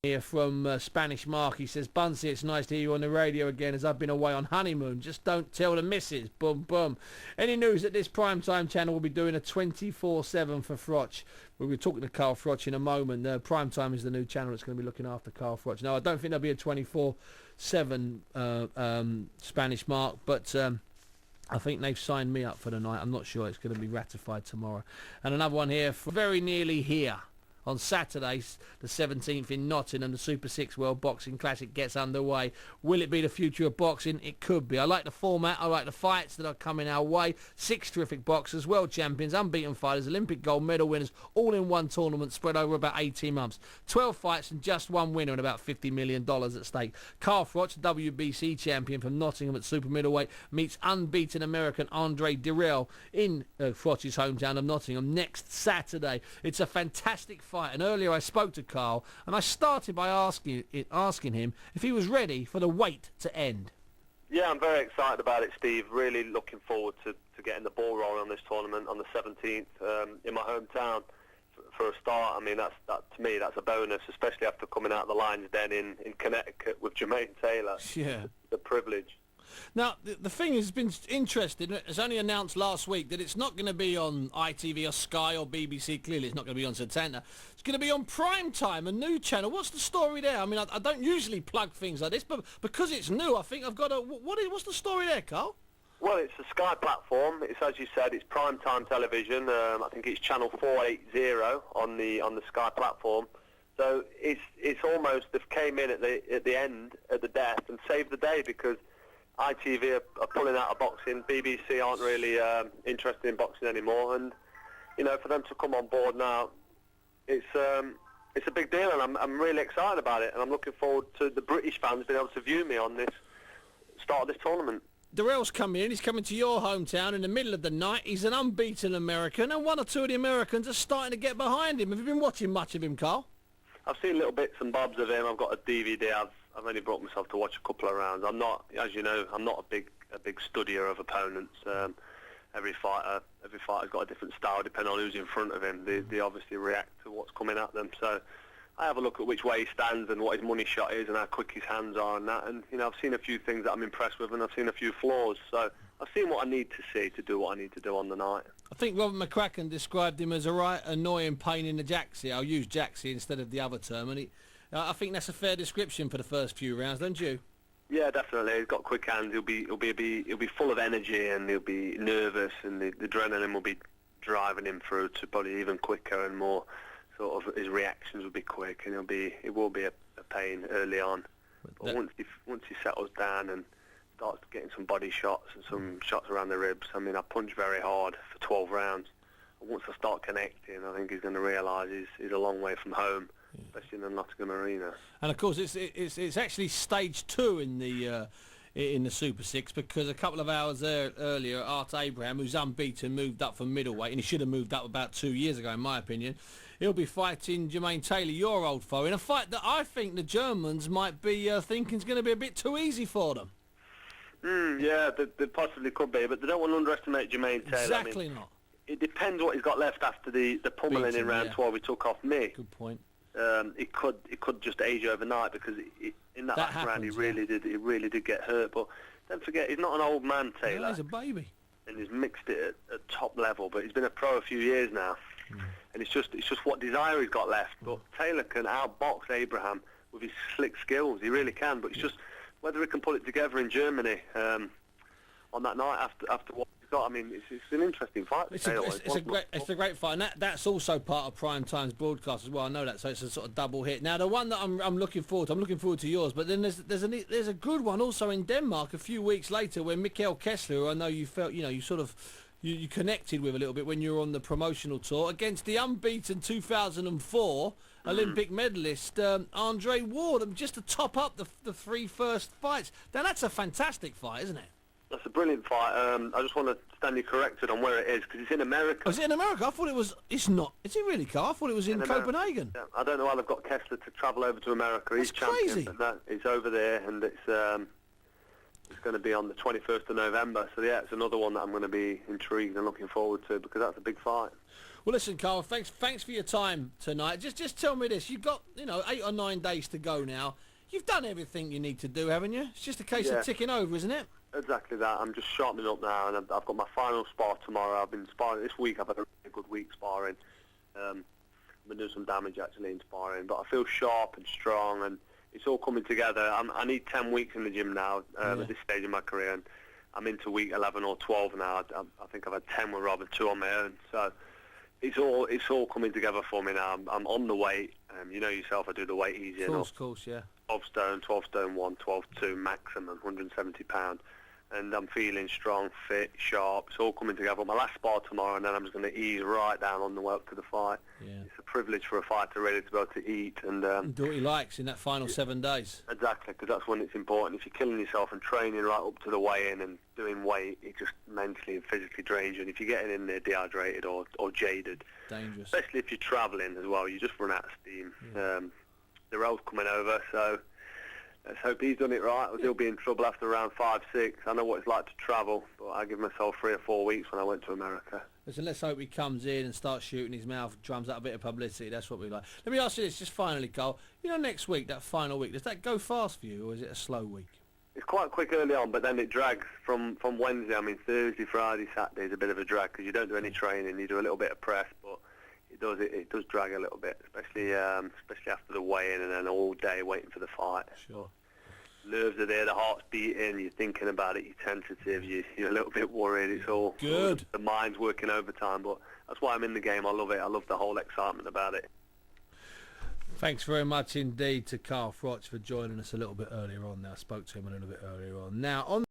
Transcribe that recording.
Here from Spanish Mark, he says, Bunsey, it's nice to hear you on the radio again as I've been away on honeymoon. Just don't tell the missus. Boom, boom. Any news that this Primetime channel will be doing a 24/7 for Froch? We'll be talking to Carl Froch in a moment. Primetime is the new channel that's going to be looking after Carl Froch. Now, I don't think there'll be a 24/7 Spanish Mark, but I think they've signed me up for the night. I'm not sure. It's going to be ratified tomorrow. And another one here, very nearly here. On Saturday, the 17th in Nottingham, the Super 6 World Boxing Classic gets underway. Will it be the future of boxing? It could be. I like the format. I like the fights that are coming our way. 6 terrific boxers, world champions, unbeaten fighters, Olympic gold medal winners, all in one tournament spread over about 18 months. 12 fights and just one winner and about $50 million at stake. Carl Froch, WBC champion from Nottingham at super middleweight, meets unbeaten American Dirrell in Froch's hometown of Nottingham next Saturday. It's a fantastic fight. And earlier I spoke to Carl and I started by asking him if he was ready for the wait to end. Yeah, I'm very excited about it, Steve. Really looking forward to getting the ball rolling on this tournament on the 17th in my hometown. For a start, I mean, that to me, that's a bonus, especially after coming out of the Lions Den in Connecticut with Jermaine Taylor. Yeah. The privilege. Now, the thing has been interesting. It's only announced last week that it's not going to be on ITV or Sky or BBC. Clearly, it's not going to be on Satanta. It's going to be on Primetime, a new channel. What's the story there? I mean, I don't usually plug things like this, but because it's new, I think I've got to... What's the story there, Carl? Well, it's a Sky platform. It's, as you said, it's Primetime television. I think it's channel 480 on the Sky platform. So it's almost they've came in at the end, at the death, and saved the day because ITV are pulling out of boxing. BBC aren't really interested in boxing anymore, and you know, for them to come on board now, it's a big deal, and I'm really excited about it, and I'm looking forward to the British fans being able to view me on this start of this tournament. Dirrell's coming in. He's coming to your hometown in the middle of the night. He's an unbeaten American, and one or two of the Americans are starting to get behind him. Have you been watching much of him, Carl? I've seen little bits and bobs of him. I've got a DVD. I've only brought myself to watch a couple of rounds. I'm not, as you know, I'm not a big studier of opponents. Every fighter's got a different style depending on who's in front of him. They obviously react to what's coming at them. So I have a look at which way he stands and what his money shot is and how quick his hands are and that. And you know, I've seen a few things that I'm impressed with, and I've seen a few flaws. So I've seen what I need to see to do what I need to do on the night. I think Robert McCracken described him as a right annoying pain in the jacksie. I'll use jacksie instead of the other term, and I think that's a fair description for the first few rounds, don't you? Yeah, definitely. He's got quick hands. He'll be full of energy, and he'll be nervous, and the adrenaline will be driving him through to probably even quicker and more. Sort of his reactions will be quick, and it will be a pain early on. But once he settles down and starts getting some body shots and some shots around the ribs, I mean, I punch very hard for 12 rounds. And once I start connecting, I think he's going to realise he's a long way from home. Yeah. Especially in the Nottingham Arena. And of course, it's actually stage 2 in the Super 6 because a couple of hours earlier, Art Abraham, who's unbeaten, moved up from middleweight, and he should have moved up about 2 years ago, in my opinion. He'll be fighting Jermaine Taylor, your old foe, in a fight that I think the Germans might be thinking is going to be a bit too easy for them. Yeah, they possibly could be, but they don't want to underestimate Jermaine Taylor. Exactly not. It depends what he's got left after the pummeling in round 12 he took off me. Good point. It could just age overnight because in that last round he really did get hurt. But don't forget, he's not an old man, Taylor. No, he's a baby. And he's mixed it at top level, but he's been a pro a few years now. And it's just what desire he's got left. But Taylor can outbox Abraham with his slick skills. He really can. But it's just whether he can pull it together in Germany on that night after what he's got. I mean, it's an interesting fight. It's a great fight, and that's also part of Primetime's broadcast as well. I know that, so it's a sort of double hit. Now, the one that I'm looking forward to yours, but then there's a good one also in Denmark a few weeks later where Mikkel Kessler, who I know you felt, you connected with a little bit when you were on the promotional tour, against the unbeaten 2004 Olympic medalist Andre Ward, just to top up the 3 first fights. Now that's a fantastic fight, isn't it? That's a brilliant fight. I just want to stand you corrected on where it is because it's in America. Oh, is it in America? I thought it was. It's not. Is it really, Carl? I thought it was in Copenhagen. Yeah, I don't know how they've got Kessler to travel over to America. That's crazy. He's over there, and it's going to be on the 21st of November. So yeah, it's another one that I'm going to be intrigued and looking forward to because that's a big fight. Well, listen, Carl, thanks for your time tonight. Just tell me this. You've got, 8 or 9 days to go now. You've done everything you need to do, haven't you? It's just a case of ticking over, isn't it? Exactly that. I'm just sharpening up now, and I've got my final spar tomorrow. I've been sparring this week. I've had a really good week sparring. I've been doing some damage actually in sparring, but I feel sharp and strong, and it's all coming together. I need 10 weeks in the gym now at this stage of my career, and I'm into week 11 or 12 now. I think I've had 10 with Rob and 2 on my own. So it's all coming together for me now. I'm on the weight. You know yourself, I do the weight easy enough. Of course, yeah. 12 stone, 12 stone 1, 12 2 maximum, 170 pound. And I'm feeling strong, fit, sharp. It's all coming together. My last spar tomorrow, and then I'm just going to ease right down on the way up to the fight. Yeah. It's a privilege for a fighter really to be able to eat and do what he likes in that final 7 days. Exactly, because that's when it's important. If you're killing yourself and training right up to the weigh-in and doing weight, it just mentally and physically drains you. And if you're getting in there dehydrated or jaded, dangerous. Especially if you're travelling as well, you just run out of steam. Dirrell's coming over, so let's hope he's done it right, or he'll be in trouble after round 5, 6. I know what it's like to travel, but I give myself 3 or 4 weeks when I went to America. Listen, let's hope he comes in and starts shooting his mouth, drums out a bit of publicity. That's what we like. Let me ask you this, just finally, Carl. Next week, that final week, does that go fast for you, or is it a slow week? It's quite quick early on, but then it drags from Wednesday. I mean, Thursday, Friday, Saturday is a bit of a drag because you don't do any training. You do a little bit of press, but it does drag a little bit, especially after the weigh-in and then all day waiting for the fight. Sure. Nerves are there, the heart's beating, you're thinking about it, you're tentative, you're a little bit worried. It's all good. The mind's working overtime, but that's why I'm in the game. I love it. I love the whole excitement about it. Thanks very much indeed to Carl Froch for joining us a little bit earlier on. Now, I spoke to him a little bit earlier on. Now, on